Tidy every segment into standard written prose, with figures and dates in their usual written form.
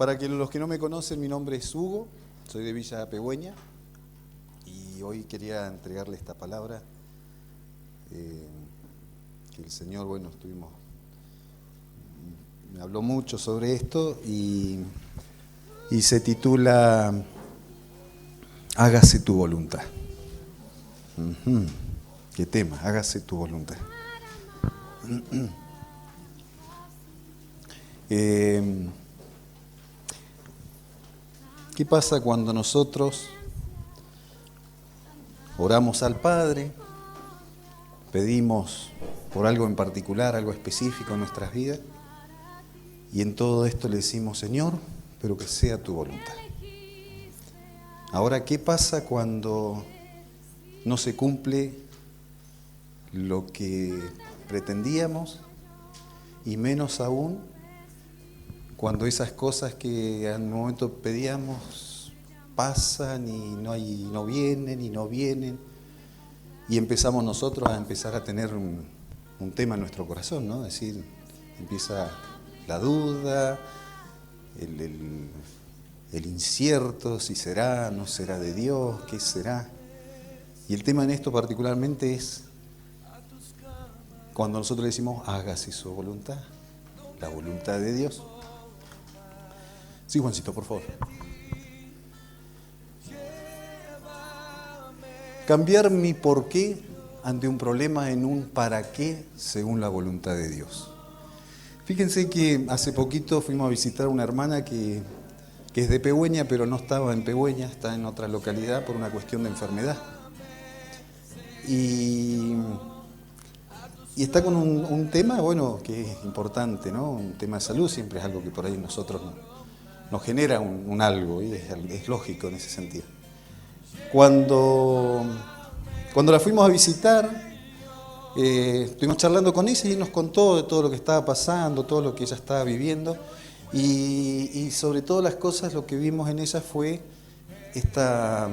Para que los que no me conocen, mi nombre es Hugo, soy de Villa Pegüeña y hoy quería entregarle esta palabra que el Señor, me habló mucho sobre esto y se titula Hágase tu voluntad. ¿Qué tema? Hágase tu voluntad. ¿Qué pasa cuando nosotros oramos al Padre, pedimos por algo en particular, algo específico en nuestras vidas, y en todo esto le decimos, Señor, pero que sea tu voluntad? Ahora, ¿qué pasa cuando no se cumple lo que pretendíamos? Y menos aún cuando esas cosas que en un momento pedíamos pasan y no vienen, y empezamos nosotros a tener un tema en nuestro corazón, ¿no? Es decir, empieza la duda, el incierto, si será, no será de Dios, qué será. Y el tema en esto particularmente es cuando nosotros le decimos, hágase su voluntad, la voluntad de Dios. Sí, Juancito, por favor. Cambiar mi por qué ante un problema en un para qué según la voluntad de Dios. Fíjense que hace poquito fuimos a visitar a una hermana que es de Pegüeña, pero no estaba en Pegüeña, está en otra localidad por una cuestión de enfermedad. Y está con un tema, que es importante, ¿no? Un tema de salud siempre es algo que por ahí nosotros nos genera un algo, y es lógico en ese sentido. Cuando la fuimos a visitar, estuvimos charlando con ella y nos contó de todo lo que estaba pasando, todo lo que ella estaba viviendo, y sobre todas las cosas lo que vimos en ella fue esta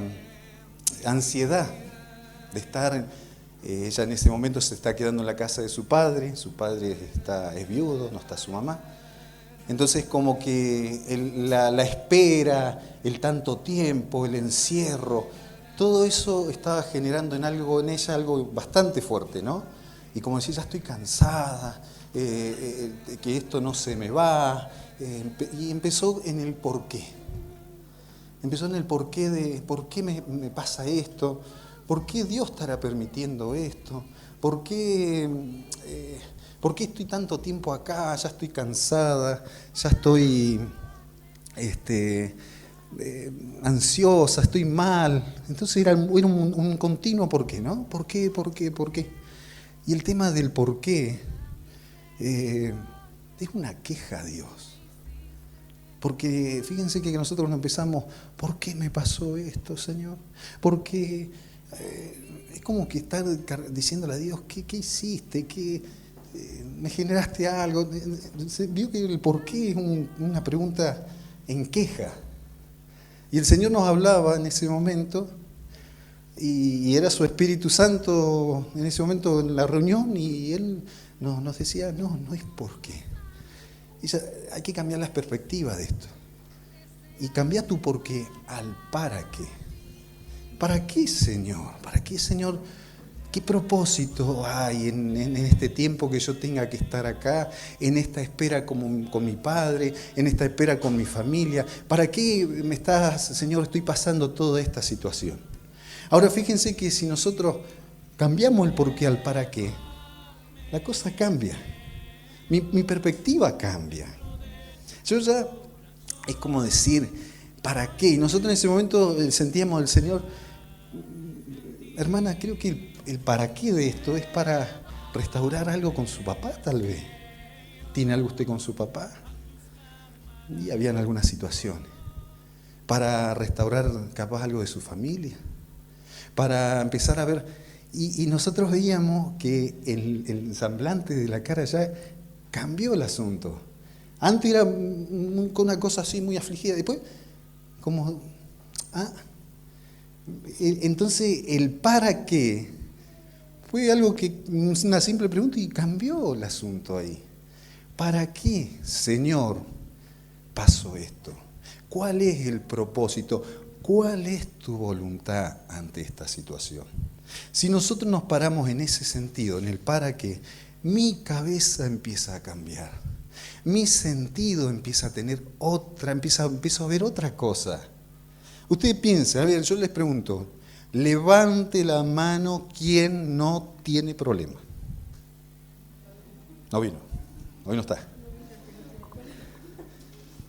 ansiedad de estar. Ella en ese momento se está quedando en la casa de su padre es viudo, no está su mamá. Entonces como que la espera, el tanto tiempo, el encierro, todo eso estaba generando en ella algo bastante fuerte, ¿no? Y como decía, ya estoy cansada, que esto no se me va, y empezó en el porqué. Empezó en el porqué de por qué me pasa esto, por qué Dios estará permitiendo esto, por qué estoy tanto tiempo acá, ya estoy cansada, ya estoy ansiosa, estoy mal. Entonces era un continuo por qué, ¿no? ¿Por qué? Y el tema del por qué es una queja a Dios. Porque fíjense que nosotros empezamos, ¿por qué me pasó esto, Señor? ¿Por qué? Es como que estar diciéndole a Dios, ¿qué hiciste? ¿Me generaste algo? Vio que el por qué es una pregunta en queja. Y el Señor nos hablaba en ese momento, y era su Espíritu Santo en ese momento en la reunión, y Él nos decía, no es por qué. Hay que cambiar las perspectivas de esto. Y cambia tu por qué al para qué. ¿Para qué, Señor? ¿Para qué, Señor? ¿Qué propósito hay en este tiempo que yo tenga que estar acá, en esta espera con mi padre, en esta espera con mi familia? ¿Para qué Señor, estoy pasando toda esta situación? Ahora fíjense que si nosotros cambiamos el por qué al para qué, la cosa cambia. Mi perspectiva cambia. Es como decir, ¿para qué? Y nosotros en ese momento sentíamos al Señor, hermana, creo que el para qué de esto es para restaurar algo con su papá, tal vez. ¿Tiene algo usted con su papá? Y habían algunas situaciones. Para restaurar capaz algo de su familia. Para empezar a ver. Y nosotros veíamos que el semblante de la cara ya cambió el asunto. Antes era una cosa así muy afligida. Después, como... Entonces, el para qué fue algo que, una simple pregunta, y cambió el asunto ahí. ¿Para qué, Señor? pasó esto? ¿Cuál es el propósito? ¿Cuál es tu voluntad ante esta situación? Si nosotros nos paramos en ese sentido, en el para qué, mi cabeza empieza a cambiar. Mi sentido empieza a tener empiezo a ver otra cosa. Ustedes piensen, a ver, yo les pregunto, levante la mano quien no tiene problema. No vino, hoy no está.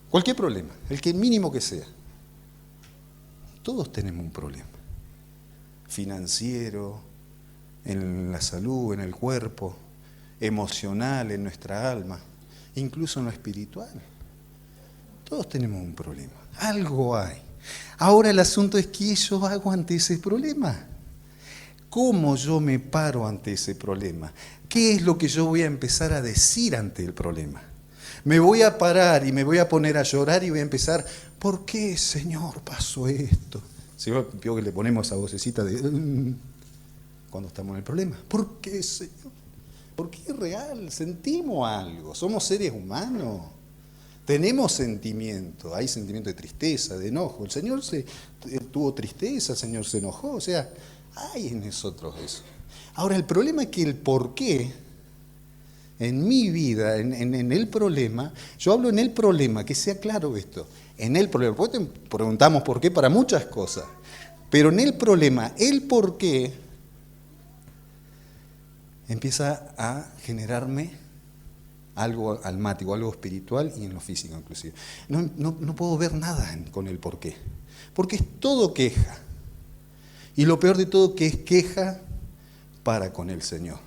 Cualquier problema, el que mínimo que sea. Todos tenemos un problema. Financiero, en la salud, en el cuerpo, emocional, en nuestra alma, incluso en lo espiritual. Todos tenemos un problema. Algo hay. Ahora el asunto es qué yo hago ante ese problema. ¿Cómo yo me paro ante ese problema? ¿Qué es lo que yo voy a empezar a decir ante el problema? Me voy a parar y me voy a poner a llorar y voy a empezar, ¿por qué, Señor, pasó esto? Si veo que le ponemos esa vocecita de cuando estamos en el problema. ¿Por qué, Señor? Porque es real, sentimos algo, somos seres humanos. Tenemos sentimiento, hay sentimiento de tristeza, de enojo. El Señor tuvo tristeza, el Señor se enojó, o sea, hay en nosotros eso. Ahora, el problema es que el por qué, en mi vida, en el problema, yo hablo en el problema, que sea claro esto, en el problema, porque te preguntamos por qué para muchas cosas, pero en el problema, el por qué empieza a generarme algo almático, algo espiritual y en lo físico inclusive. No puedo ver nada con el por qué, porque es todo queja. Y lo peor de todo que es queja para con el Señor.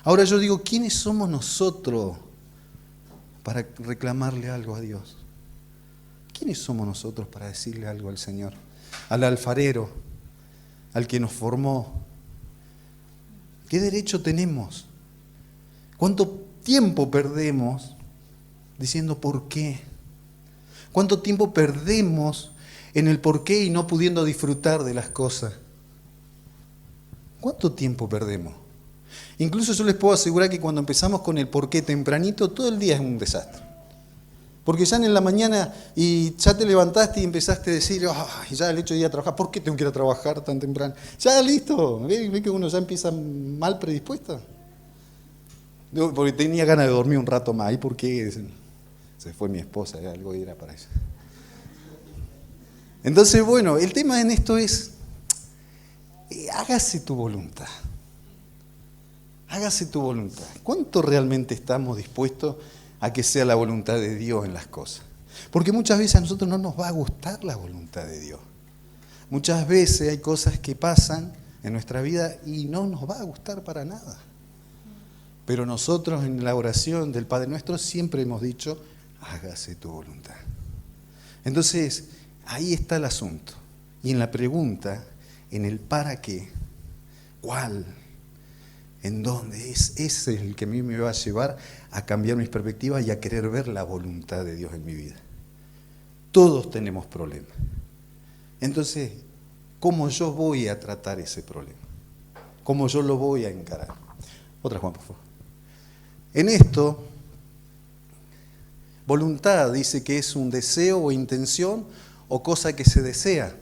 Ahora yo digo, ¿quiénes somos nosotros para reclamarle algo a Dios? ¿Quiénes somos nosotros para decirle algo al Señor? Al alfarero, al que nos formó. ¿Qué derecho tenemos? ¿Cuánto tiempo perdemos diciendo por qué? ¿Cuánto tiempo perdemos en el por qué y no pudiendo disfrutar de las cosas? ¿Cuánto tiempo perdemos? Incluso yo les puedo asegurar que cuando empezamos con el por qué tempranito, todo el día es un desastre. Porque ya en la mañana y ya te levantaste y empezaste a decir, ya el hecho de ir a trabajar, ¿por qué tengo que ir a trabajar tan temprano? Ya listo, ¿ve que uno ya empieza mal predispuesto? Porque tenía ganas de dormir un rato más, ¿y por qué? Se fue mi esposa, algo era para eso. Entonces, bueno, el tema en esto es, hágase tu voluntad. Hágase tu voluntad. ¿Cuánto realmente estamos dispuestos a que sea la voluntad de Dios en las cosas? Porque muchas veces a nosotros no nos va a gustar la voluntad de Dios. Muchas veces hay cosas que pasan en nuestra vida y no nos va a gustar para nada. Pero nosotros en la oración del Padre Nuestro siempre hemos dicho, hágase tu voluntad. Entonces, ahí está el asunto. Y en la pregunta, en el para qué, ¿cuál? ¿En dónde? Ese es el que a mí me va a llevar a cambiar mis perspectivas y a querer ver la voluntad de Dios en mi vida. Todos tenemos problemas. Entonces, ¿cómo yo voy a tratar ese problema? ¿Cómo yo lo voy a encarar? Otra, Juan, por favor. En esto, voluntad dice que es un deseo o intención o cosa que se desea.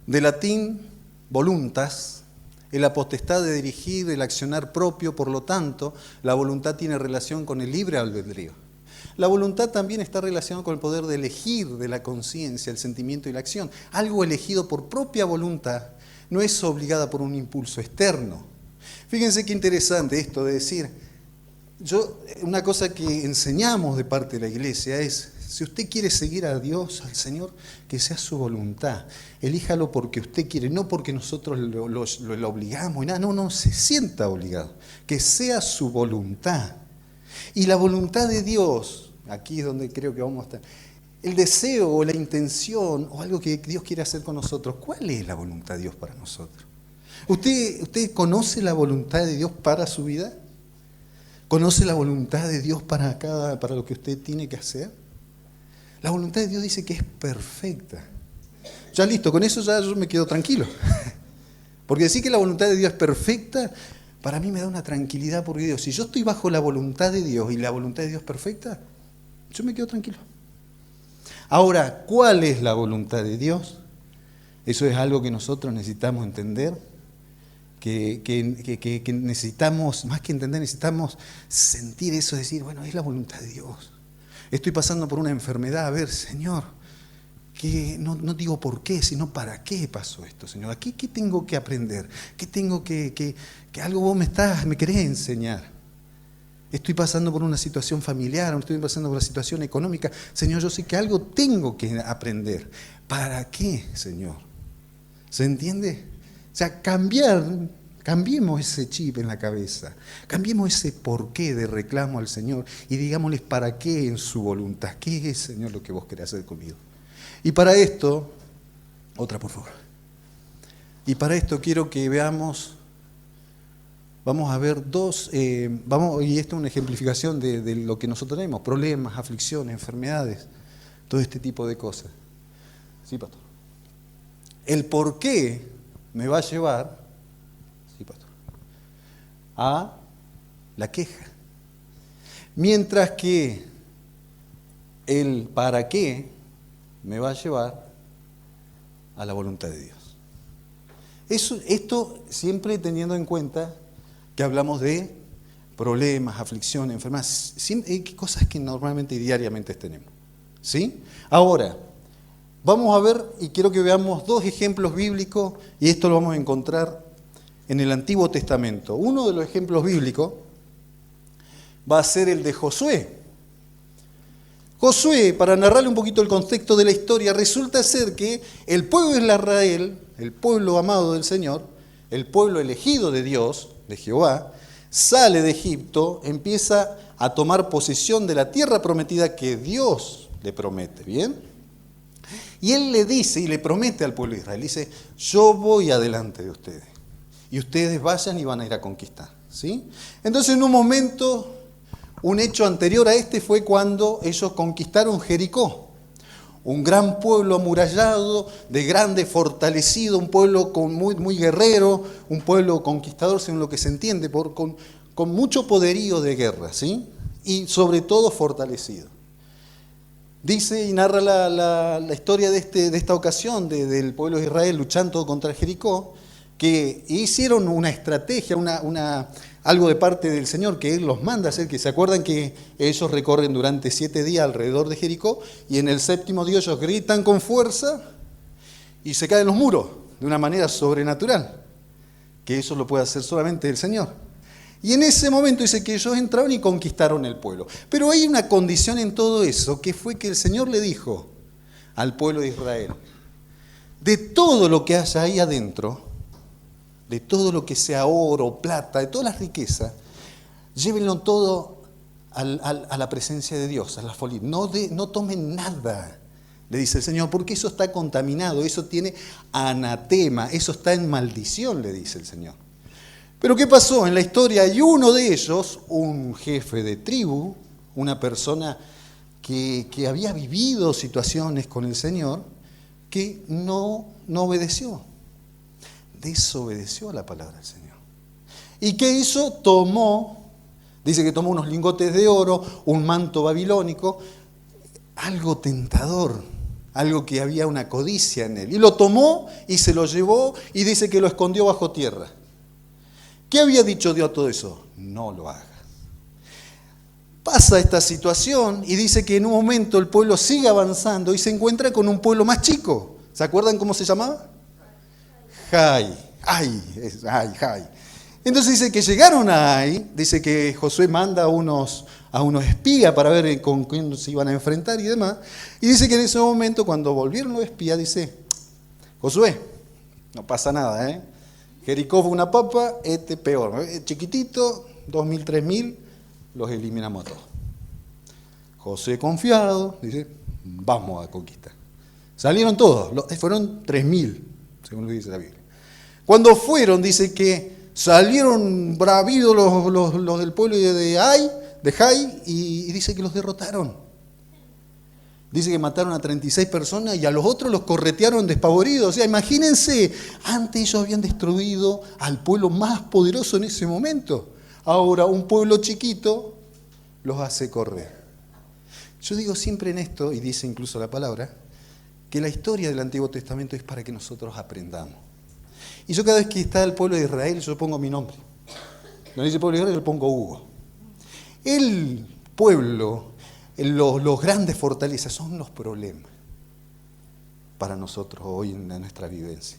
De latín, voluntas, es la potestad de dirigir el accionar propio, por lo tanto, la voluntad tiene relación con el libre albedrío. La voluntad también está relacionada con el poder de elegir de la conciencia, el sentimiento y la acción. Algo elegido por propia voluntad no es obligada por un impulso externo. Fíjense qué interesante esto de decir, una cosa que enseñamos de parte de la iglesia es, si usted quiere seguir a Dios, al Señor, que sea su voluntad. Elíjalo porque usted quiere, no porque nosotros lo obligamos y nada. No, se sienta obligado. Que sea su voluntad. Y la voluntad de Dios, aquí es donde creo que vamos a estar, el deseo o la intención o algo que Dios quiere hacer con nosotros, ¿cuál es la voluntad de Dios para nosotros? ¿Usted conoce la voluntad de Dios para su vida? ¿Conoce la voluntad de Dios para lo que usted tiene que hacer? La voluntad de Dios dice que es perfecta. Ya listo, con eso ya yo me quedo tranquilo. Porque decir que la voluntad de Dios es perfecta, para mí me da una tranquilidad porque Dios, si yo estoy bajo la voluntad de Dios y la voluntad de Dios es perfecta, yo me quedo tranquilo. Ahora, ¿cuál es la voluntad de Dios? Eso es algo que nosotros necesitamos entender, que necesitamos, más que entender, necesitamos sentir eso, decir, bueno, es la voluntad de Dios. Estoy pasando por una enfermedad, a ver, Señor, que no digo por qué, sino para qué pasó esto, Señor. Aquí, ¿qué tengo que aprender? ¿Qué tengo que algo vos me querés enseñar? Estoy pasando por una situación familiar, estoy pasando por una situación económica. Señor, yo sé que algo tengo que aprender. ¿Para qué, Señor? ¿Se entiende? O sea, cambiemos ese chip en la cabeza, cambiemos ese porqué de reclamo al Señor y digámosles para qué en su voluntad. ¿Qué es, Señor, lo que vos querés hacer conmigo? Y para esto, otra por favor. Y para esto quiero que veamos... Vamos a ver y esta es una ejemplificación de lo que nosotros tenemos, problemas, aflicciones, enfermedades, todo este tipo de cosas. Sí, pastor. El por qué me va a llevar, sí, pastor, a la queja. Mientras que el para qué me va a llevar a la voluntad de Dios. Esto siempre teniendo en cuenta que hablamos de problemas, aflicciones, enfermedades, cosas que normalmente y diariamente tenemos. ¿Sí? Ahora, vamos a ver, y quiero que veamos dos ejemplos bíblicos, y esto lo vamos a encontrar en el Antiguo Testamento. Uno de los ejemplos bíblicos va a ser el de Josué. Josué, para narrarle un poquito el contexto de la historia, resulta ser que el pueblo de Israel, el pueblo amado del Señor, el pueblo elegido de Dios, de Jehová, sale de Egipto, empieza a tomar posesión de la tierra prometida que Dios le promete, ¿bien? Y él le dice y le promete al pueblo de Israel, dice, yo voy adelante de ustedes, y ustedes vayan y van a ir a conquistar, ¿sí? Entonces en un momento, un hecho anterior a este fue cuando ellos conquistaron Jericó, un gran pueblo amurallado, de grande, fortalecido, un pueblo muy guerrero, un pueblo conquistador, según lo que se entiende, con mucho poderío de guerra, ¿sí? Y sobre todo fortalecido. Dice y narra la historia de esta ocasión del pueblo de Israel luchando contra Jericó, que hicieron una estrategia, algo de parte del Señor que Él los manda a hacer, que se acuerdan que ellos recorren durante 7 días alrededor de Jericó y en el 7º día ellos gritan con fuerza y se caen los muros de una manera sobrenatural, que eso lo puede hacer solamente el Señor. Y en ese momento dice que ellos entraron y conquistaron el pueblo. Pero hay una condición en todo eso, que fue que el Señor le dijo al pueblo de Israel, de todo lo que haya ahí adentro, de todo lo que sea oro, plata, de todas las riquezas, llévenlo todo a la presencia de Dios, a la folia. No tomen nada, le dice el Señor, porque eso está contaminado, eso tiene anatema, eso está en maldición, le dice el Señor. Pero ¿qué pasó? En la historia hay uno de ellos, un jefe de tribu, una persona que había vivido situaciones con el Señor, que no obedeció. Desobedeció a la palabra del Señor. ¿Y qué hizo? Dice que tomó unos lingotes de oro, un manto babilónico, algo tentador, algo que había una codicia en él. Y lo tomó y se lo llevó y dice que lo escondió bajo tierra. ¿Qué había dicho Dios a todo eso? No lo hagas. Pasa esta situación y dice que en un momento el pueblo sigue avanzando y se encuentra con un pueblo más chico. ¿Se acuerdan cómo se llamaba? Jai. Entonces dice que llegaron a Ai, dice que Josué manda a unos espías para ver con quién se iban a enfrentar y demás. Y dice que en ese momento, cuando volvieron los espías, dice, Josué, no pasa nada, ¿eh? Jericó fue una papa, peor, chiquitito, 2.000, 3.000, los eliminamos a todos. Josué confiado, dice, vamos a conquistar. Salieron todos, fueron 3.000, según lo dice la Biblia. Cuando fueron, dice que salieron bravidos los del pueblo de Jai, y dice que los derrotaron. Dice que mataron a 36 personas y a los otros los corretearon despavoridos. O sea, imagínense, antes ellos habían destruido al pueblo más poderoso en ese momento. Ahora un pueblo chiquito los hace correr. Yo digo siempre en esto, y dice incluso la palabra, que la historia del Antiguo Testamento es para que nosotros aprendamos. Y yo cada vez que está el pueblo de Israel, yo pongo mi nombre. No dice pueblo de Israel, yo pongo Hugo. El pueblo, los grandes fortalezas son los problemas para nosotros hoy en nuestra vivencia.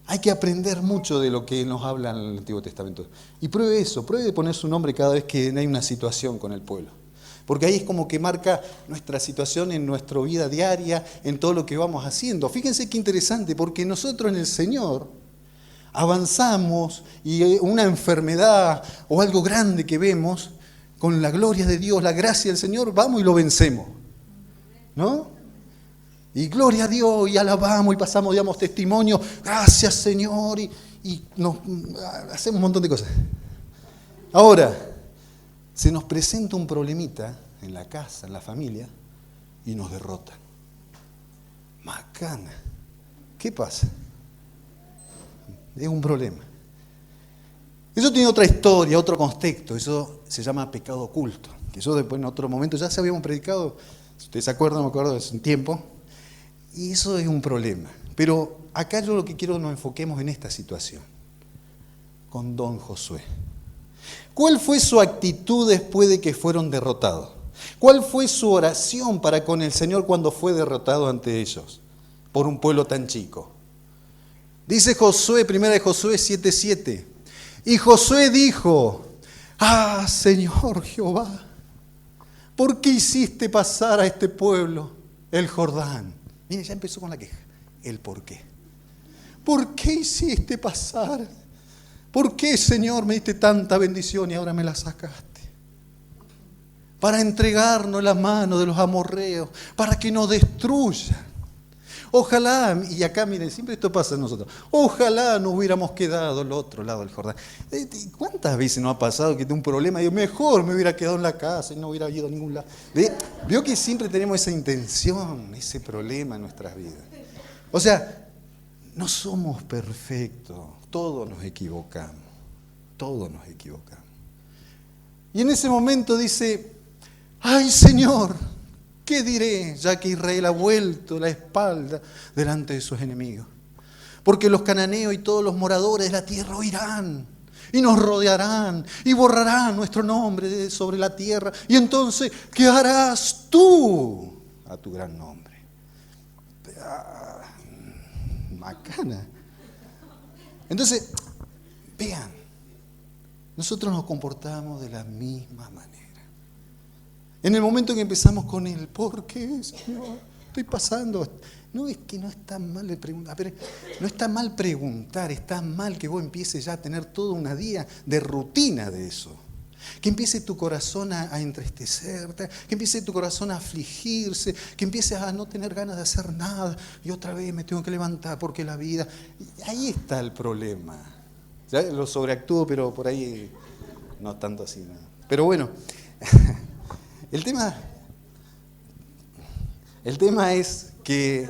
Hay que aprender mucho de lo que nos habla en el Antiguo Testamento. Y pruebe eso, pruebe de poner su nombre cada vez que hay una situación con el pueblo. Porque ahí es como que marca nuestra situación en nuestra vida diaria, en todo lo que vamos haciendo. Fíjense qué interesante, porque nosotros en el Señor avanzamos y una enfermedad o algo grande que vemos, con la gloria de Dios, la gracia del Señor, vamos y lo vencemos. ¿No? Y gloria a Dios, y alabamos, y pasamos, digamos, testimonio, gracias Señor, y nos hacemos un montón de cosas. Ahora, se nos presenta un problemita en la casa, en la familia, y nos derrotan. Macana, ¿qué pasa? Es un problema. Eso tiene otra historia, otro contexto, eso se llama pecado oculto, que eso después en otro momento ya se habíamos predicado, si ustedes se acuerdan, me acuerdo hace un tiempo, y eso es un problema. Pero acá yo lo que quiero es que nos enfoquemos en esta situación, con don Josué. ¿Cuál fue su actitud después de que fueron derrotados? ¿Cuál fue su oración para con el Señor cuando fue derrotado ante ellos, por un pueblo tan chico? Dice Josué, 1 Josué 7:7, y Josué dijo, Señor Jehová, ¿por qué hiciste pasar a este pueblo el Jordán? Mire, ya empezó con la queja. El por qué. ¿Por qué hiciste pasar? ¿Por qué, Señor, me diste tanta bendición y ahora me la sacaste? Para entregarnos en las manos de los amorreos, para que nos destruyan. Ojalá, y acá miren, siempre esto pasa en nosotros, ojalá nos hubiéramos quedado al otro lado del Jordán. ¿Cuántas veces nos ha pasado que tengo un problema y digo, mejor me hubiera quedado en la casa y no hubiera ido a ningún lado? Veo que siempre tenemos esa intención, ese problema en nuestras vidas. O sea, no somos perfectos, todos nos equivocamos, todos nos equivocamos. Y en ese momento dice, ¡ay Señor! ¿Qué diré, ya que Israel ha vuelto la espalda delante de sus enemigos? Porque los cananeos y todos los moradores de la tierra oirán y nos rodearán y borrarán nuestro nombre sobre la tierra. Y entonces, ¿qué harás tú a tu gran nombre? Macana. Entonces, vean, nosotros nos comportamos de la misma manera. En el momento que empezamos con el ¿por qué, Señor? Estoy pasando. No, es que no está mal preguntar. Pero no está mal preguntar, está mal que vos empieces ya a tener todo un día de rutina de eso. Que empiece tu corazón a entristecerte, que empiece tu corazón a afligirse, que empieces a no tener ganas de hacer nada. Y otra vez me tengo que levantar porque la vida... Ahí está el problema. Ya lo sobreactúo, pero por ahí no tanto así. ¿No? Pero bueno... El tema es que...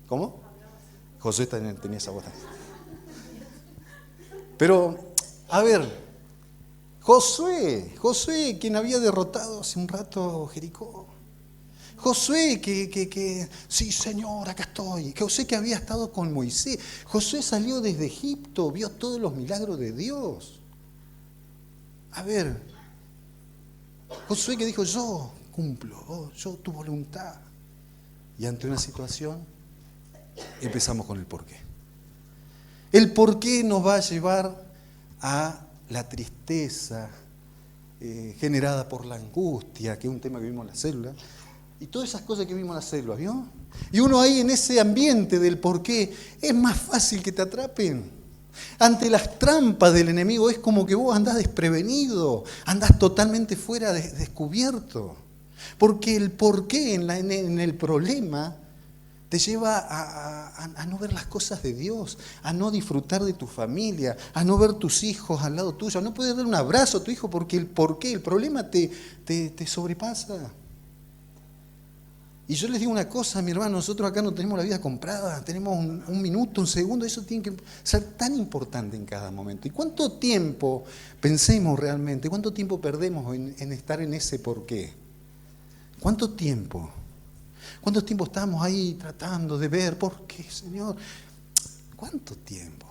¿Cómo? Josué tenía esa voz. Pero, a ver, Josué, quien había derrotado hace un rato Jericó. Josué, que sí, Señor, acá estoy. Josué que había estado con Moisés. Josué salió desde Egipto, vio todos los milagros de Dios. A ver... Josué que dijo, yo cumplo, yo tu voluntad. Y ante una situación, empezamos con el porqué. El porqué nos va a llevar a la tristeza generada por la angustia, que es un tema que vimos en la célula, y todas esas cosas que vimos en la célula, ¿vio? Y uno ahí en ese ambiente del porqué, es más fácil que te atrapen. Ante las trampas del enemigo es como que vos andás desprevenido, andás totalmente fuera descubierto. Porque el porqué en el problema te lleva a no ver las cosas de Dios, a no disfrutar de tu familia, a no ver tus hijos al lado tuyo, a no poder dar un abrazo a tu hijo porque el porqué, el problema te sobrepasa. Y yo les digo una cosa, mi hermano, nosotros acá no tenemos la vida comprada, tenemos un minuto, un segundo, eso tiene que ser tan importante en cada momento. ¿Y cuánto tiempo, pensemos realmente, cuánto tiempo perdemos en estar en ese porqué? ¿Cuánto tiempo? ¿Cuánto tiempo estamos ahí tratando de ver por qué, Señor? ¿Cuánto tiempo?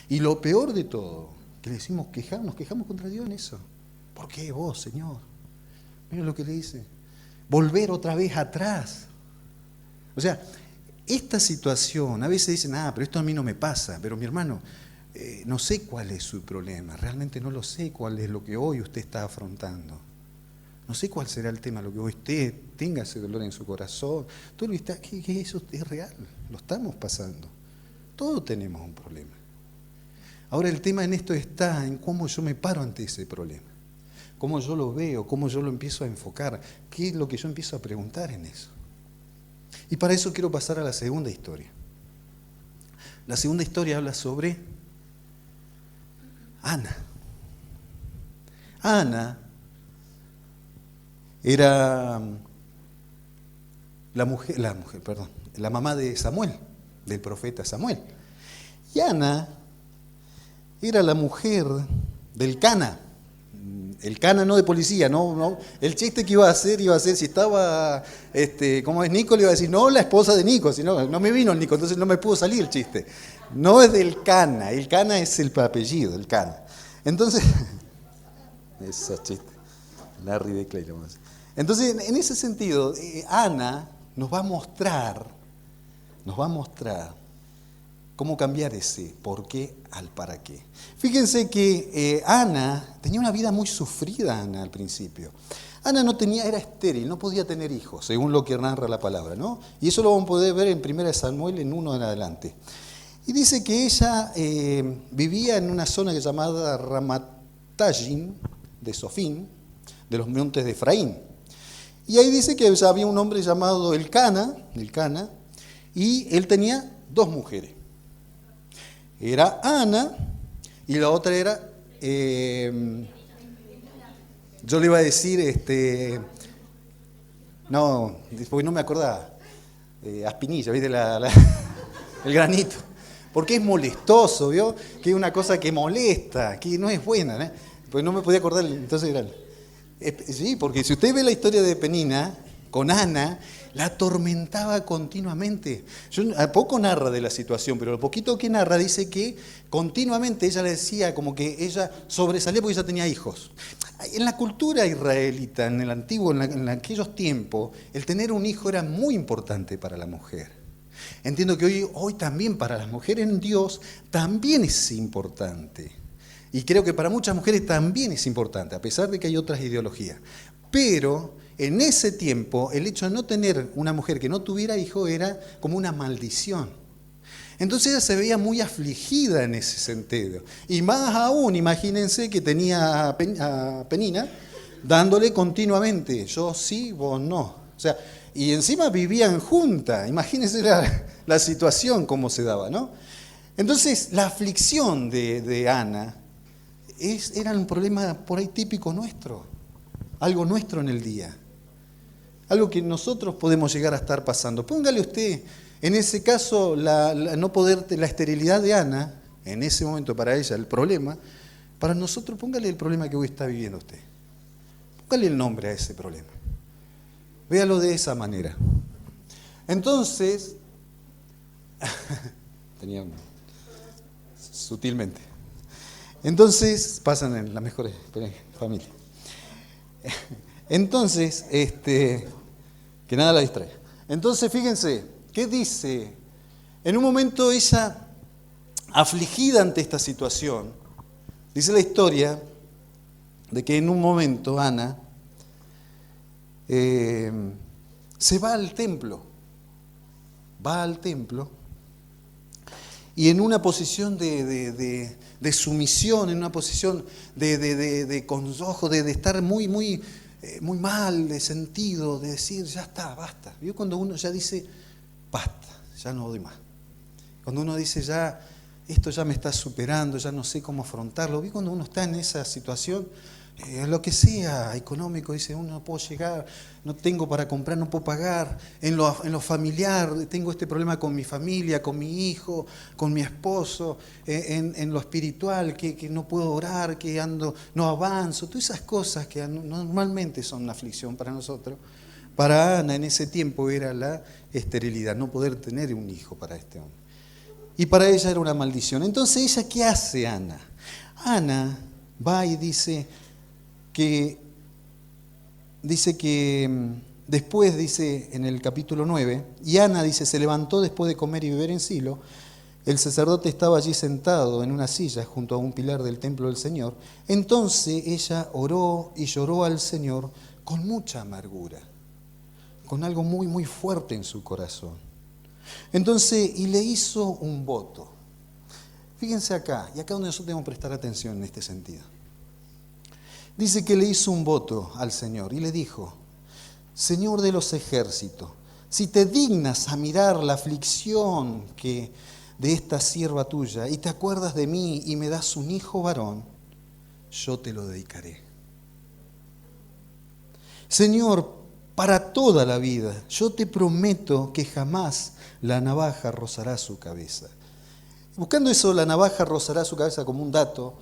Y lo peor de todo, que le decimos nos quejamos contra Dios en eso. ¿Por qué vos, Señor? Mira lo que le dice. Volver otra vez atrás. O sea, esta situación, a veces dicen, pero esto a mí no me pasa. Pero mi hermano, no sé cuál es su problema. Realmente no lo sé cuál es lo que hoy usted está afrontando. No sé cuál será el tema, lo que hoy usted tenga ese dolor en su corazón. Todo lo que está aquí, que eso es real. Lo estamos pasando. Todos tenemos un problema. Ahora el tema en esto está en cómo yo me paro ante ese problema. Cómo yo lo veo, cómo yo lo empiezo a enfocar. ¿Qué es lo que yo empiezo a preguntar en eso? Y para eso quiero pasar a la segunda historia. La segunda historia habla sobre Ana. Ana era la mamá de Samuel, del profeta Samuel. Y Ana era la mujer del Cana. El Cana no de policía, no. El chiste que iba a hacer si estaba, como es Nico, le iba a decir, no la esposa de Nico, sino no me vino el Nico, entonces no me pudo salir el chiste. No es del Cana, el Cana es el apellido, el Cana. Entonces, esos chistes, Larry de Clay, vamos a decir. Entonces, en ese sentido, Ana nos va a mostrar cómo cambiar ese por qué al para qué. Fíjense que Ana tenía una vida muy sufrida, Ana, al principio. Ana era estéril, no podía tener hijos, según lo que narra la palabra, ¿no? Y eso lo vamos a poder ver en 1 Samuel, en 1 en adelante. Y dice que ella vivía en una zona llamada Ramatayim, de Sofín, de los montes de Efraín. Y ahí dice que había un hombre llamado el Cana, y él tenía 2 mujeres. Era Ana y la otra era, yo le iba a decir, no, porque no me acordaba, Aspinilla, ¿viste? El granito. Porque es molestoso, ¿vio? Que es una cosa que molesta, que no es buena, ¿eh? Porque no me podía acordar, entonces era... Sí, porque si usted ve la historia de Penina con Ana, la atormentaba continuamente. A poco narra de la situación, pero lo poquito que narra dice que continuamente ella le decía como que ella sobresalía porque ella tenía hijos. En la cultura israelita, en el antiguo, en aquellos tiempos, el tener un hijo era muy importante para la mujer. Entiendo que hoy también para las mujeres en Dios también es importante. Y creo que para muchas mujeres también es importante, a pesar de que hay otras ideologías. Pero en ese tiempo, el hecho de no tener una mujer que no tuviera hijo era como una maldición. Entonces ella se veía muy afligida en ese sentido. Y más aún, imagínense que tenía a Penina dándole continuamente, yo sí, vos no. O sea, y encima vivían juntas, imagínense la situación cómo se daba, ¿no? Entonces la aflicción de Ana era un problema por ahí típico nuestro, algo nuestro en el día, algo que nosotros podemos llegar a estar pasando. Póngale usted, en ese caso, la esterilidad de Ana, en ese momento para ella el problema, para nosotros póngale el problema que hoy está viviendo usted. Póngale el nombre a ese problema. Véalo de esa manera. Entonces, sutilmente. Entonces, pasan en las mejores familias. Entonces, que nada la distraiga. Entonces, fíjense, ¿qué dice? En un momento ella, afligida ante esta situación, dice la historia de que en un momento Ana se va al templo y en una posición de sumisión, en una posición de consojo, de estar muy mal, de sentido, de decir, ya está, basta. ¿Vio? Cuando uno ya dice, basta, ya no doy más. Cuando uno dice, ya, esto ya me está superando, ya no sé cómo afrontarlo. ¿Vio? Cuando uno está en esa situación, lo que sea económico, dice, uno no puedo llegar, no tengo para comprar, no puedo pagar, en lo familiar, tengo este problema con mi familia, con mi hijo, con mi esposo, en lo espiritual, que no puedo orar, que ando, no avanzo, todas esas cosas que normalmente son una aflicción para nosotros. Para Ana en ese tiempo era la esterilidad, no poder tener un hijo para este hombre. Y para ella era una maldición. Entonces, ¿ella qué hace, Ana? Ana va y dice que después, dice en el capítulo 9, y Ana dice, se levantó después de comer y beber en Silo. El sacerdote estaba allí sentado en una silla junto a un pilar del templo del Señor. Entonces ella oró y lloró al Señor con mucha amargura, con algo muy, muy fuerte en su corazón. Entonces, y le hizo un voto. Fíjense acá, y acá donde nosotros tenemos que prestar atención en este sentido. Dice que le hizo un voto al Señor y le dijo, Señor de los ejércitos, si te dignas a mirar la aflicción de esta sierva tuya y te acuerdas de mí y me das un hijo varón, yo te lo dedicaré. Señor, para toda la vida, yo te prometo que jamás la navaja rozará su cabeza. Buscando eso, la navaja rozará su cabeza como un dato,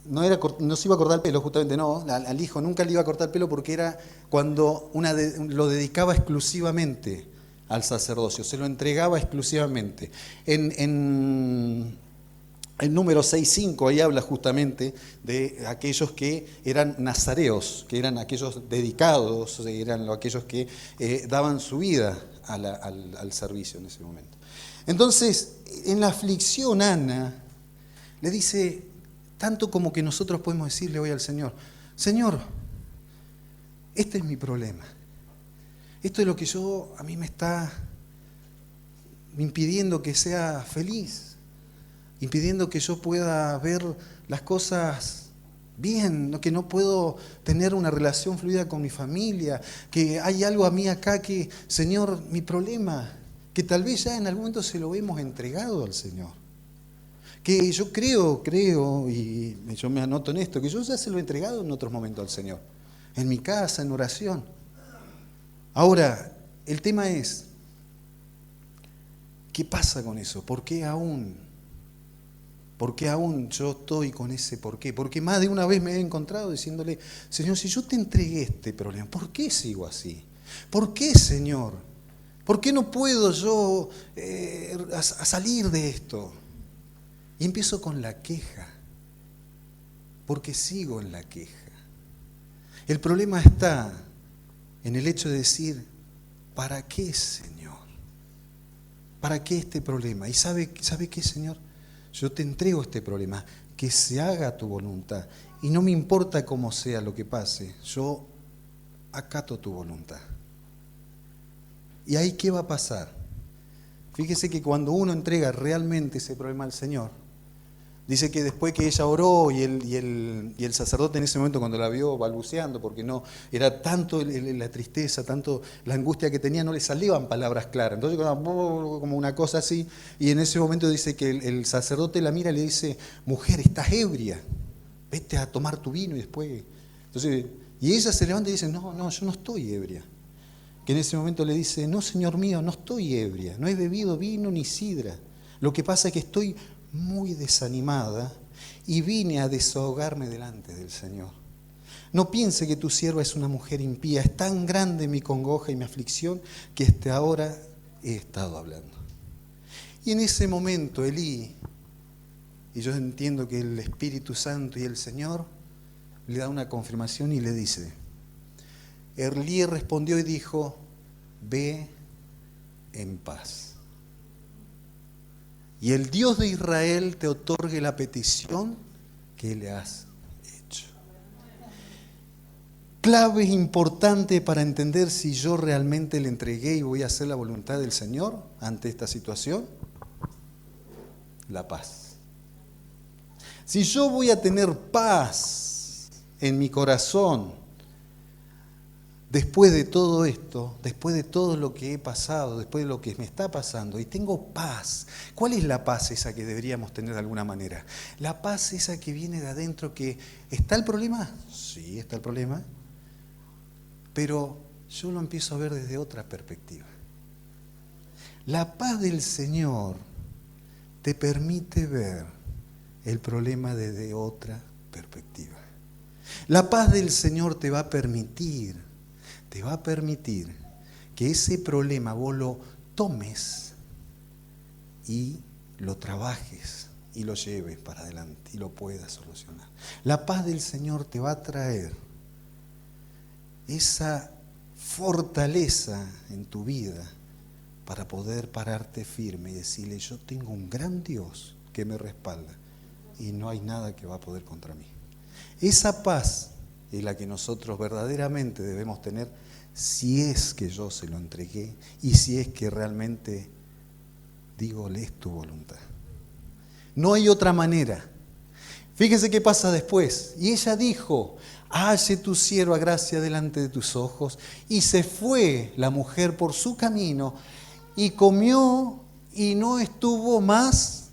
no se iba a cortar el pelo, justamente no, al hijo nunca le iba a cortar el pelo porque era cuando lo dedicaba exclusivamente al sacerdocio, se lo entregaba exclusivamente. En número 6:5 ahí habla justamente de aquellos que eran nazareos, que eran aquellos dedicados, eran aquellos que daban su vida al servicio en ese momento. Entonces, en la aflicción, Ana le dice, tanto como que nosotros podemos decirle hoy al Señor, Señor, este es mi problema. Esto es lo que a mí me está impidiendo que sea feliz, impidiendo que yo pueda ver las cosas bien, que no puedo tener una relación fluida con mi familia, que hay algo a mí acá que, Señor, mi problema, que tal vez ya en algún momento se lo hemos entregado al Señor. Que yo creo, y yo me anoto en esto, que yo ya se lo he entregado en otros momentos al Señor, en mi casa, en oración. Ahora, el tema es, ¿qué pasa con eso? ¿Por qué aún yo estoy con ese por qué? Porque más de una vez me he encontrado diciéndole, Señor, si yo te entregué este problema, ¿por qué sigo así? ¿Por qué, Señor? ¿Por qué no puedo yo a salir de esto? Y empiezo con la queja, porque sigo en la queja. El problema está en el hecho de decir, ¿para qué, Señor? ¿Para qué este problema? ¿Y sabe qué, Señor? Yo te entrego este problema, que se haga tu voluntad. Y no me importa cómo sea lo que pase, yo acato tu voluntad. ¿Y ahí qué va a pasar? Fíjese que cuando uno entrega realmente ese problema al Señor, dice que después que ella oró y el sacerdote en ese momento cuando la vio balbuceando, porque no era tanto la tristeza, tanto la angustia que tenía, no le salían palabras claras. Entonces como una cosa así, y en ese momento dice que el sacerdote la mira y le dice, mujer, estás ebria, vete a tomar tu vino y después... Entonces, y ella se levanta y dice, no, yo no estoy ebria. Que en ese momento le dice, no, Señor mío, no estoy ebria, no he bebido vino ni sidra. Lo que pasa es que estoy muy desanimada y vine a desahogarme delante del Señor. No piense que tu sierva es una mujer impía, es tan grande mi congoja y mi aflicción que hasta ahora he estado hablando. Y en ese momento Elí, y yo entiendo que el Espíritu Santo y el Señor le da una confirmación y le dice, Elí respondió y dijo, ve en paz. Y el Dios de Israel te otorgue la petición que le has hecho. Clave importante para entender si yo realmente le entregué y voy a hacer la voluntad del Señor ante esta situación, la paz. Si yo voy a tener paz en mi corazón, después de todo esto, después de todo lo que he pasado, después de lo que me está pasando, y tengo paz. ¿Cuál es la paz esa que deberíamos tener de alguna manera? La paz esa que viene de adentro, que ¿está el problema? Sí, está el problema. Pero yo lo empiezo a ver desde otra perspectiva. La paz del Señor te permite ver el problema desde otra perspectiva. La paz del Señor te va a permitir te va a permitir que ese problema vos lo tomes y lo trabajes y lo lleves para adelante y lo puedas solucionar. La paz del Señor te va a traer esa fortaleza en tu vida para poder pararte firme y decirle: yo tengo un gran Dios que me respalda y no hay nada que va a poder contra mí. Esa paz es la que nosotros verdaderamente debemos tener, si es que yo se lo entregué y si es que realmente digo, es tu voluntad. No hay otra manera. Fíjense qué pasa después. Y ella dijo: halle tu sierva gracia delante de tus ojos. Y se fue la mujer por su camino y comió y no estuvo más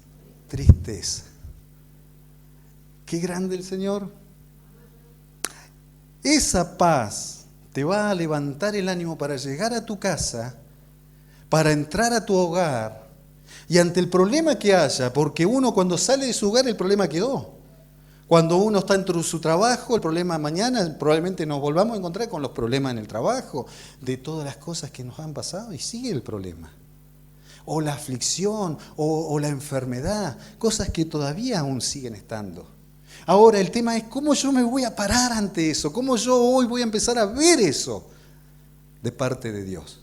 tristeza. Qué grande el Señor. Esa paz te va a levantar el ánimo para llegar a tu casa, para entrar a tu hogar y ante el problema que haya, porque uno cuando sale de su hogar el problema quedó. Cuando uno está en su trabajo, el problema mañana, probablemente nos volvamos a encontrar con los problemas en el trabajo, de todas las cosas que nos han pasado y sigue el problema. O la aflicción, o la enfermedad, cosas que todavía aún siguen estando. Ahora el tema es cómo yo me voy a parar ante eso, cómo yo hoy voy a empezar a ver eso de parte de Dios.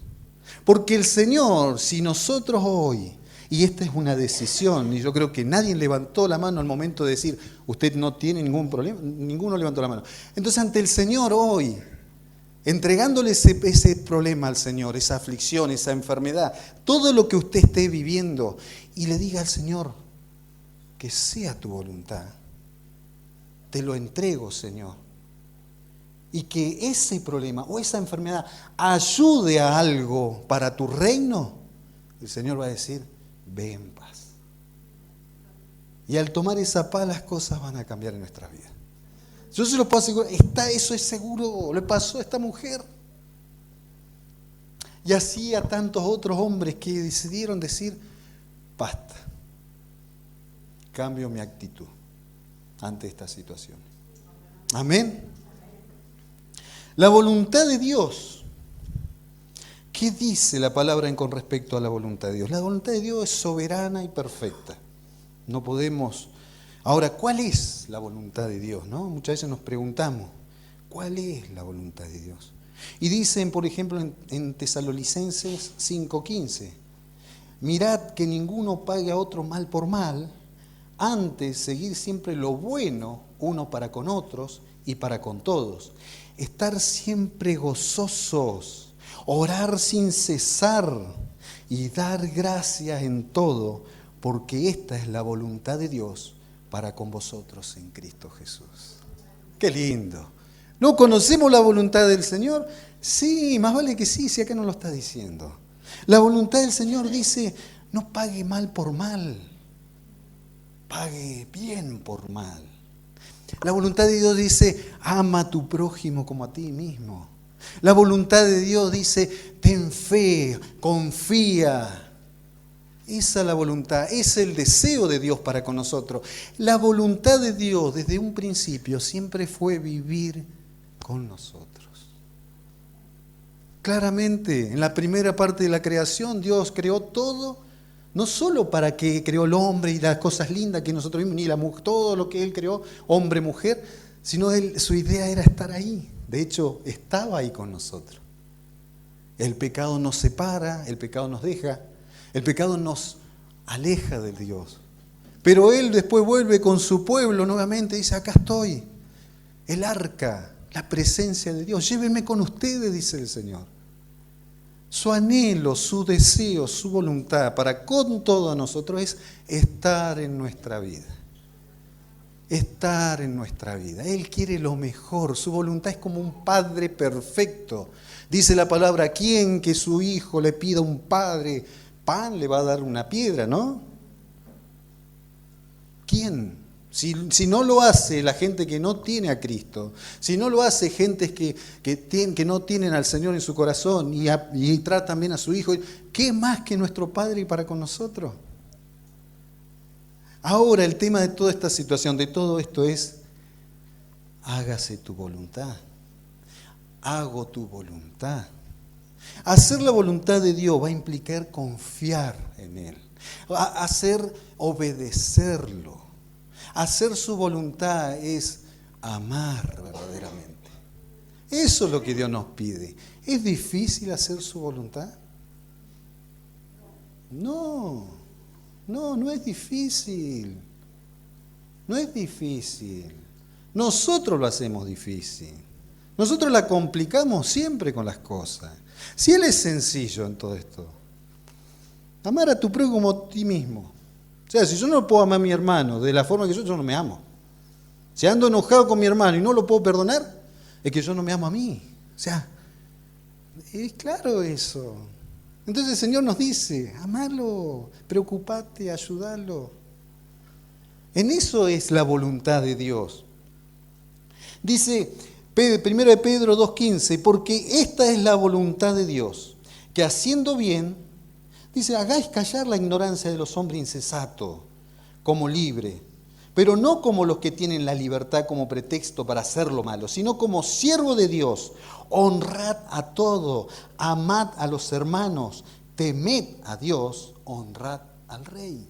Porque el Señor, si nosotros hoy, y esta es una decisión, y yo creo que nadie levantó la mano al momento de decir, usted no tiene ningún problema, ninguno levantó la mano. Entonces ante el Señor hoy, entregándole ese problema al Señor, esa aflicción, esa enfermedad, todo lo que usted esté viviendo, y le diga al Señor, que sea tu voluntad. Te lo entrego, Señor. Y que ese problema o esa enfermedad ayude a algo para tu reino, el Señor va a decir, ve en paz. Y al tomar esa paz, las cosas van a cambiar en nuestra vida. Yo se lo puedo asegurar, eso es seguro, le pasó a esta mujer. Y así a tantos otros hombres que decidieron decir, basta, cambio mi actitud ante esta situación. Amén. La voluntad de Dios. ¿Qué dice la palabra con respecto a la voluntad de Dios? La voluntad de Dios es soberana y perfecta. No podemos... Ahora, ¿cuál es la voluntad de Dios? ¿No? Muchas veces nos preguntamos, ¿cuál es la voluntad de Dios? Y dicen, por ejemplo, en Tesalonicenses 5:15, mirad que ninguno pague a otro mal por mal, antes seguir siempre lo bueno uno para con otros y para con todos. Estar siempre gozosos, orar sin cesar y dar gracias en todo, porque esta es la voluntad de Dios para con vosotros en Cristo Jesús. ¡Qué lindo! ¿No conocemos la voluntad del Señor? Sí, más vale que sí, si acá no lo está diciendo. La voluntad del Señor dice, no pague mal por mal, pague bien por mal. La voluntad de Dios dice, ama a tu prójimo como a ti mismo. La voluntad de Dios dice, ten fe, confía. Esa es la voluntad, es el deseo de Dios para con nosotros. La voluntad de Dios desde un principio siempre fue vivir con nosotros. Claramente, en la primera parte de la creación, Dios creó todo, no solo para que creó el hombre y las cosas lindas que nosotros vimos, ni la mujer, todo lo que Él creó, hombre, mujer, sino su idea era estar ahí. De hecho, estaba ahí con nosotros. El pecado nos separa, el pecado nos deja, el pecado nos aleja de Dios. Pero Él después vuelve con su pueblo nuevamente y dice, acá estoy, el arca, la presencia de Dios, llévenme con ustedes, dice el Señor. Su anhelo, su deseo, su voluntad para con todos nosotros es estar en nuestra vida. Estar en nuestra vida. Él quiere lo mejor. Su voluntad es como un padre perfecto. Dice la palabra, ¿quién que su hijo le pida a un padre pan le va a dar una piedra, no? ¿Quién? Si no lo hace la gente que no tiene a Cristo, si no lo hace gentes que no tienen al Señor en su corazón y tratan bien a su hijo, ¿qué más que nuestro Padre para con nosotros? Ahora el tema de toda esta situación, de todo esto es, hágase tu voluntad. hago tu voluntad. Hacer la voluntad de Dios va a implicar confiar en Él, obedecerlo. Hacer su voluntad es amar verdaderamente. Eso es lo que Dios nos pide. ¿Es difícil hacer su voluntad? No es difícil. No es difícil. Nosotros lo hacemos difícil. Nosotros la complicamos siempre con las cosas. Si Él es sencillo en todo esto. Amar a tu prójimo como a ti mismo. O sea, si yo no puedo amar a mi hermano de la forma que yo no me amo. Si ando enojado con mi hermano y no lo puedo perdonar, es que yo no me amo a mí. O sea, es claro eso. Entonces el Señor nos dice, amalo, preocupate, ayudalo. En eso es la voluntad de Dios. Dice 1 de Pedro 2:15, porque esta es la voluntad de Dios, que haciendo bien, dice, hagáis callar la ignorancia de los hombres insensatos, como libre, pero no como los que tienen la libertad como pretexto para hacer lo malo, sino como siervo de Dios. Honrad a todo, amad a los hermanos, temed a Dios, honrad al Rey.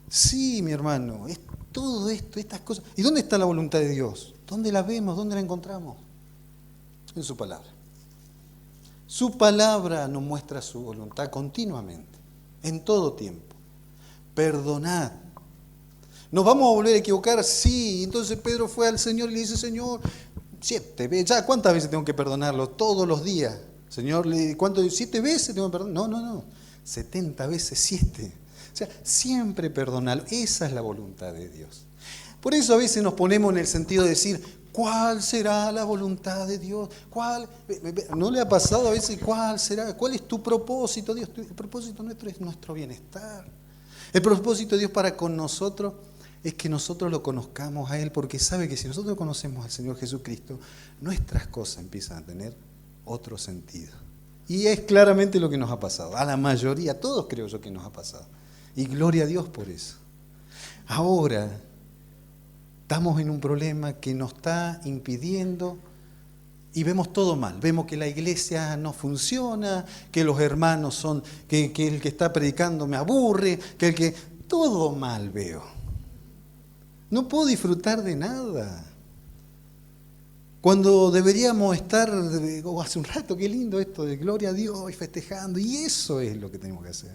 Sí, mi hermano, es todo esto, estas cosas. ¿Y dónde está la voluntad de Dios? ¿Dónde la vemos? ¿Dónde la encontramos? En su palabra. Su palabra nos muestra su voluntad continuamente, en todo tiempo. Perdonad. ¿Nos vamos a volver a equivocar? Sí. Entonces Pedro fue al Señor y le dice, Señor, 7 veces. ¿Ya cuántas veces tengo que perdonarlo? Todos los días. Señor, ¿7 veces tengo que perdonar? No. 70 veces 7. O sea, siempre perdonarlo. Esa es la voluntad de Dios. Por eso a veces nos ponemos en el sentido de decir, ¿cuál será la voluntad de Dios? ¿No le ha pasado a veces cuál será? ¿Cuál es tu propósito, Dios? El propósito nuestro es nuestro bienestar. El propósito de Dios para con nosotros es que nosotros lo conozcamos a Él, porque sabe que si nosotros conocemos al Señor Jesucristo, nuestras cosas empiezan a tener otro sentido. Y es claramente lo que nos ha pasado. A la mayoría, a todos creo yo que nos ha pasado. Y gloria a Dios por eso. Ahora, estamos en un problema que nos está impidiendo y vemos todo mal. Vemos que la iglesia no funciona, que los hermanos son, que el que está predicando me aburre, todo mal veo. No puedo disfrutar de nada. Cuando deberíamos estar, hace un rato, qué lindo esto de gloria a Dios y festejando, y eso es lo que tenemos que hacer.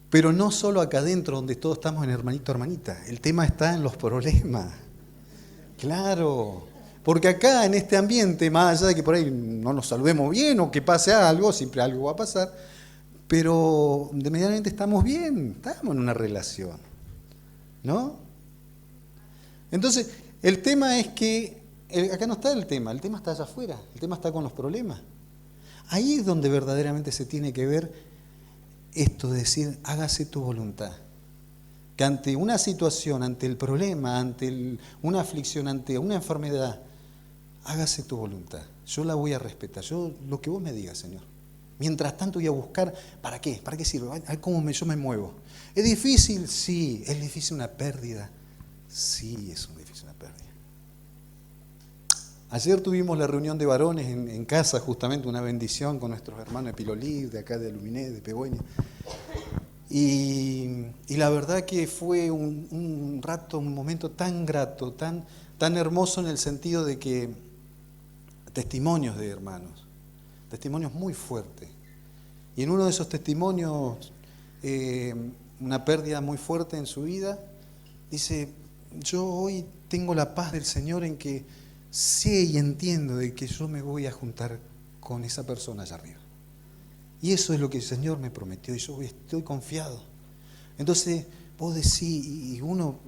Pero no solo acá adentro, donde todos estamos en hermanito, hermanita. El tema está en los problemas. Claro. Porque acá, en este ambiente, más allá de que por ahí no nos saludemos bien o que pase algo, siempre algo va a pasar, pero de medianamente estamos bien, estamos en una relación. ¿No? Entonces, el tema es que, acá no está el tema está allá afuera, el tema está con los problemas. Ahí es donde verdaderamente se tiene que ver esto de decir, hágase tu voluntad. Que ante una situación, ante el problema, ante una aflicción, ante una enfermedad, hágase tu voluntad. Yo la voy a respetar, lo que vos me digas, Señor. Mientras tanto voy a buscar, ¿para qué? ¿Para qué sirve? A ver cómo yo me muevo. ¿Es difícil? Sí. ¿Es difícil una pérdida? Sí, es difícil una pérdida. Ayer tuvimos la reunión de varones en casa, justamente una bendición con nuestros hermanos de Pilolí, de acá de Aluminé, de Pegüeña. Y la verdad que fue un rato, un momento tan grato, tan hermoso en el sentido de que testimonios de hermanos, testimonios muy fuertes. Y en uno de esos testimonios, una pérdida muy fuerte en su vida, dice, yo hoy tengo la paz del Señor en que sé y entiendo de que yo me voy a juntar con esa persona allá arriba. Y eso es lo que el Señor me prometió y yo estoy confiado. Entonces, vos decís, y uno,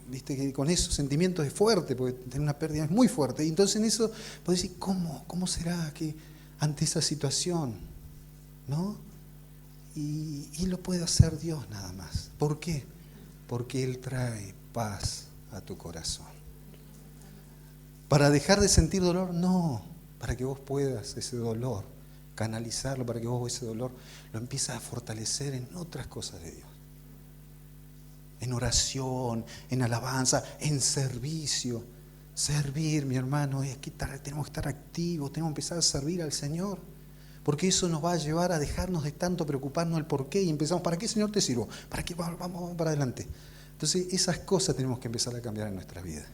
viste, que con esos sentimientos es fuerte, porque tener una pérdida es muy fuerte. Y entonces en eso, vos decís, ¿cómo será que ante esa situación? ¿No? Y lo puede hacer Dios nada más. ¿Por qué? Porque Él trae paz a tu corazón. ¿Para dejar de sentir dolor? No, para que vos puedas ese dolor canalizarlo, para que vos ese dolor lo empieces a fortalecer en otras cosas de Dios. En oración, en alabanza, en servicio. Servir, mi hermano, es que tenemos que estar activos, tenemos que empezar a servir al Señor. Porque eso nos va a llevar a dejarnos de tanto preocuparnos el por qué y empezamos, ¿para qué, Señor, te sirvo? ¿Para qué? Vamos para adelante. Entonces, esas cosas tenemos que empezar a cambiar en nuestra vida.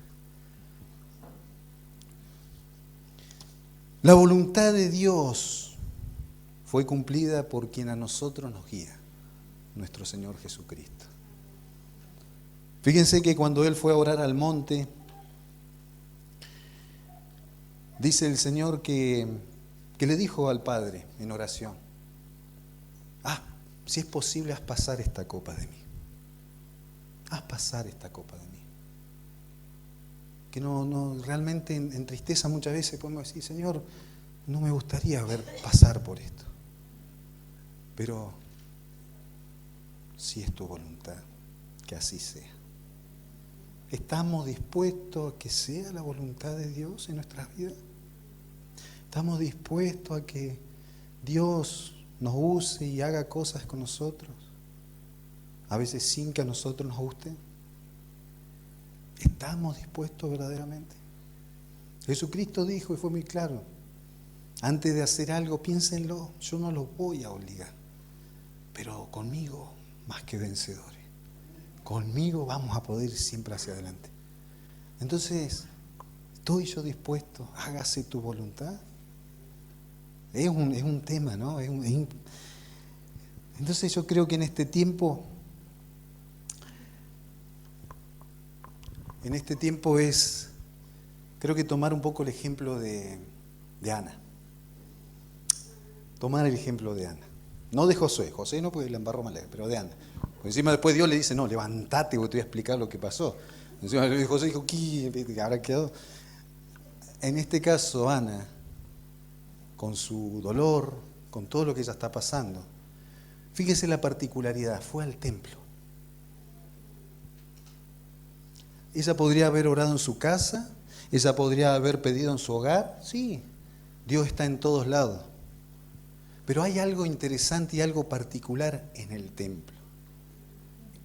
La voluntad de Dios fue cumplida por quien a nosotros nos guía, nuestro Señor Jesucristo. Fíjense que cuando Él fue a orar al monte, dice el Señor que le dijo al Padre en oración, si es posible, haz pasar esta copa de mí. Haz pasar esta copa de mí. Que no realmente en tristeza muchas veces podemos decir, Señor, no me gustaría ver pasar por esto. Pero si es tu voluntad, que así sea. ¿Estamos dispuestos a que sea la voluntad de Dios en nuestras vidas? ¿Estamos dispuestos a que Dios nos use y haga cosas con nosotros? A veces sin que a nosotros nos guste. ¿Estamos dispuestos verdaderamente? Jesucristo dijo y fue muy claro, antes de hacer algo, piénsenlo, yo no los voy a obligar, pero conmigo más que vencedores. Conmigo vamos a poder ir siempre hacia adelante. Entonces, ¿estoy yo dispuesto? Hágase tu voluntad. Es un tema, ¿no? Entonces yo creo que en este tiempo es, creo que tomar un poco el ejemplo de Ana. Tomar el ejemplo de Ana. No de Josué. Josué no, porque la embarró mal, pero de Ana. Porque encima después Dios le dice, no, levántate, porque te voy a explicar lo que pasó. Encima José dijo, ¿qué habrá quedado? En este caso, Ana, con su dolor, con todo lo que ella está pasando, fíjese la particularidad, fue al templo. Ella podría haber orado en su casa, ella podría haber pedido en su hogar, sí, Dios está en todos lados. Pero hay algo interesante y algo particular en el templo,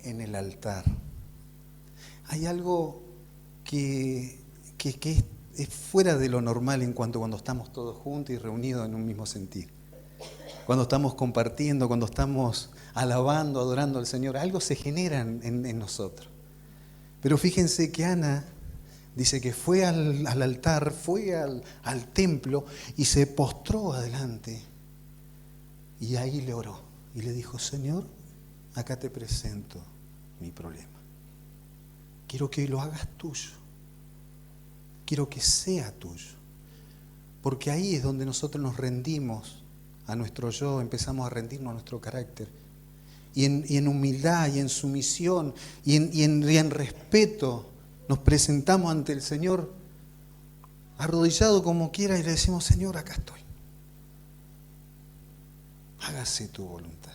en el altar. Hay algo que es fuera de lo normal en cuanto cuando estamos todos juntos y reunidos en un mismo sentir. Cuando estamos compartiendo, cuando estamos alabando, adorando al Señor, algo se genera en nosotros. Pero fíjense que Ana dice que fue al altar, fue al templo y se postró adelante. Y ahí le oró y le dijo, Señor, acá te presento mi problema. Quiero que lo hagas tuyo. Quiero que sea tuyo. Porque ahí es donde nosotros nos rendimos a nuestro yo, empezamos a rendirnos a nuestro carácter. Y en humildad y en sumisión y en respeto nos presentamos ante el Señor arrodillado como quiera y le decimos, Señor, acá estoy. Hágase tu voluntad.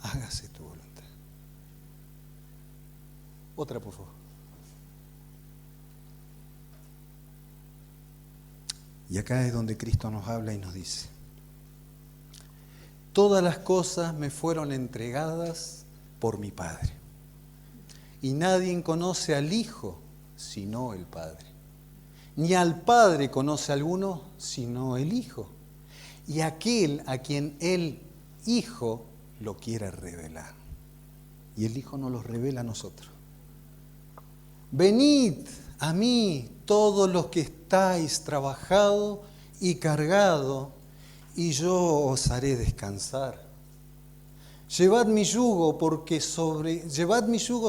Hágase tu voluntad. Otra, por favor. Y acá es donde Cristo nos habla y nos dice, todas las cosas me fueron entregadas por mi Padre. Y nadie conoce al Hijo sino el Padre. Ni al Padre conoce alguno sino el Hijo. Y aquel a quien el Hijo lo quiere revelar. Y el Hijo nos lo revela a nosotros. Venid a mí todos los que estáis trabajados y cargados, y yo os haré descansar. Llevad mi yugo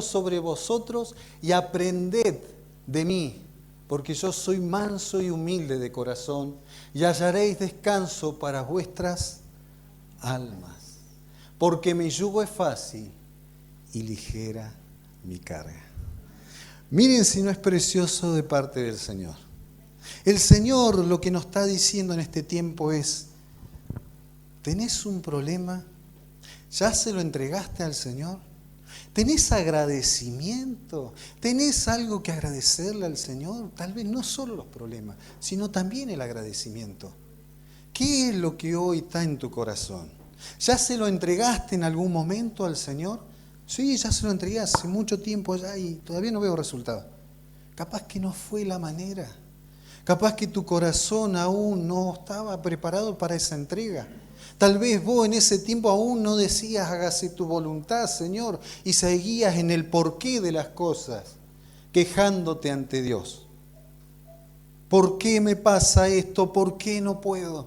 sobre vosotros y aprended de mí, porque yo soy manso y humilde de corazón, y hallaréis descanso para vuestras almas. Porque mi yugo es fácil y ligera mi carga. Miren si no es precioso de parte del Señor. El Señor lo que nos está diciendo en este tiempo es, ¿tenés un problema? ¿Ya se lo entregaste al Señor? ¿Tenés agradecimiento? ¿Tenés algo que agradecerle al Señor? Tal vez no solo los problemas, sino también el agradecimiento. ¿Qué es lo que hoy está en tu corazón? ¿Ya se lo entregaste en algún momento al Señor? Sí, ya se lo entregué hace mucho tiempo ya y todavía no veo resultados. capaz que no fue la manera. Capaz que tu corazón aún no estaba preparado para esa entrega. Tal vez vos en ese tiempo aún no decías, hágase tu voluntad, Señor, y seguías en el porqué de las cosas, quejándote ante Dios. ¿Por qué me pasa esto? ¿Por qué no puedo?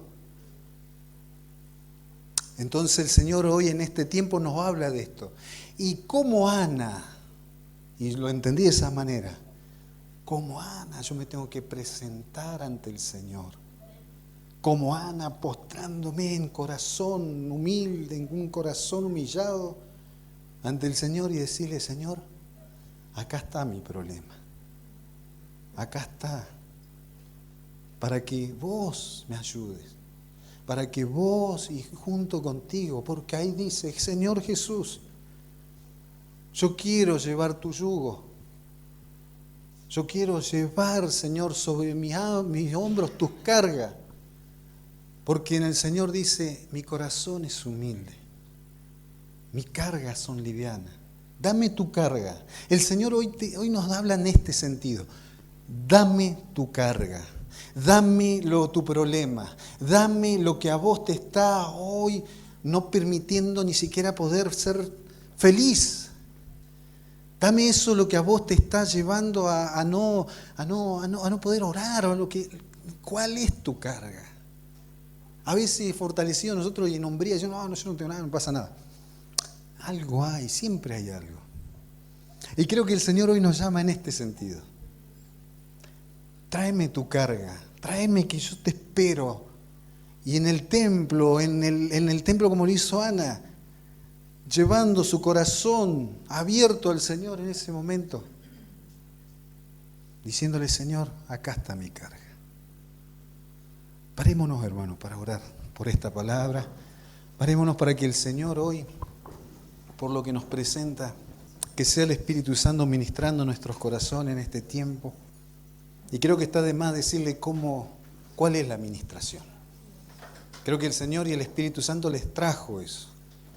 Entonces el Señor hoy en este tiempo nos habla de esto. Y como Ana, y lo entendí de esa manera, como Ana yo me tengo que presentar ante el Señor. Como Ana, postrándome en corazón humilde, en un corazón humillado ante el Señor y decirle, Señor, acá está mi problema. Acá está. Para que vos me ayudes. Para que vos y junto contigo, porque ahí dice, Señor Jesús, yo quiero llevar tu yugo. Yo quiero llevar, Señor, sobre mis hombros tus cargas. Porque en el Señor dice, mi corazón es humilde, mis cargas son livianas. Dame tu carga. El Señor hoy nos habla en este sentido. Dame tu carga, dame tu problema, dame lo que a vos te está hoy no permitiendo ni siquiera poder ser feliz. Dame eso lo que a vos te está llevando a no poder orar. ¿Cuál es tu carga? A veces fortalecido nosotros y en hombría, yo no tengo nada, no pasa nada. Algo hay, siempre hay algo. Y creo que el Señor hoy nos llama en este sentido. Tráeme tu carga, tráeme que yo te espero. Y en el templo, en el templo como lo hizo Ana, llevando su corazón abierto al Señor en ese momento, diciéndole, Señor, acá está mi carga. Parémonos, hermanos, para orar por esta palabra. Parémonos para que el Señor hoy, por lo que nos presenta, que sea el Espíritu Santo ministrando nuestros corazones en este tiempo. Y creo que está de más decirle cuál es la ministración. Creo que el Señor y el Espíritu Santo les trajo eso.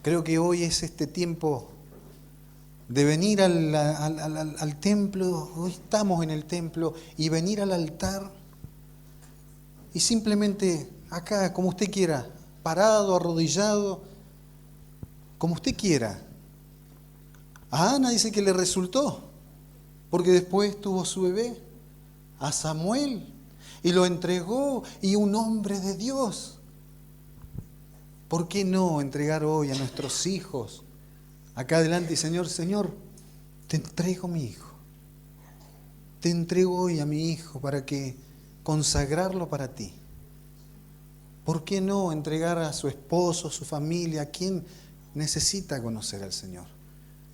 Creo que hoy es este tiempo de venir al templo. Hoy estamos en el templo y venir al altar y simplemente acá, como usted quiera, parado, arrodillado, como usted quiera. A Ana dice que le resultó, porque después tuvo su bebé, a Samuel, y lo entregó, y un hombre de Dios. ¿Por qué no entregar hoy a nuestros hijos acá adelante y Señor, te entrego a mi hijo. Te entrego hoy a mi hijo para que consagrarlo para ti. ¿Por qué no entregar a su esposo, su familia, a quien necesita conocer al Señor?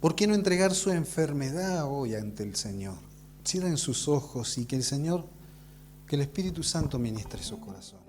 ¿Por qué no entregar su enfermedad hoy ante el Señor? Cierren sus ojos y que el Espíritu Santo ministre su corazón.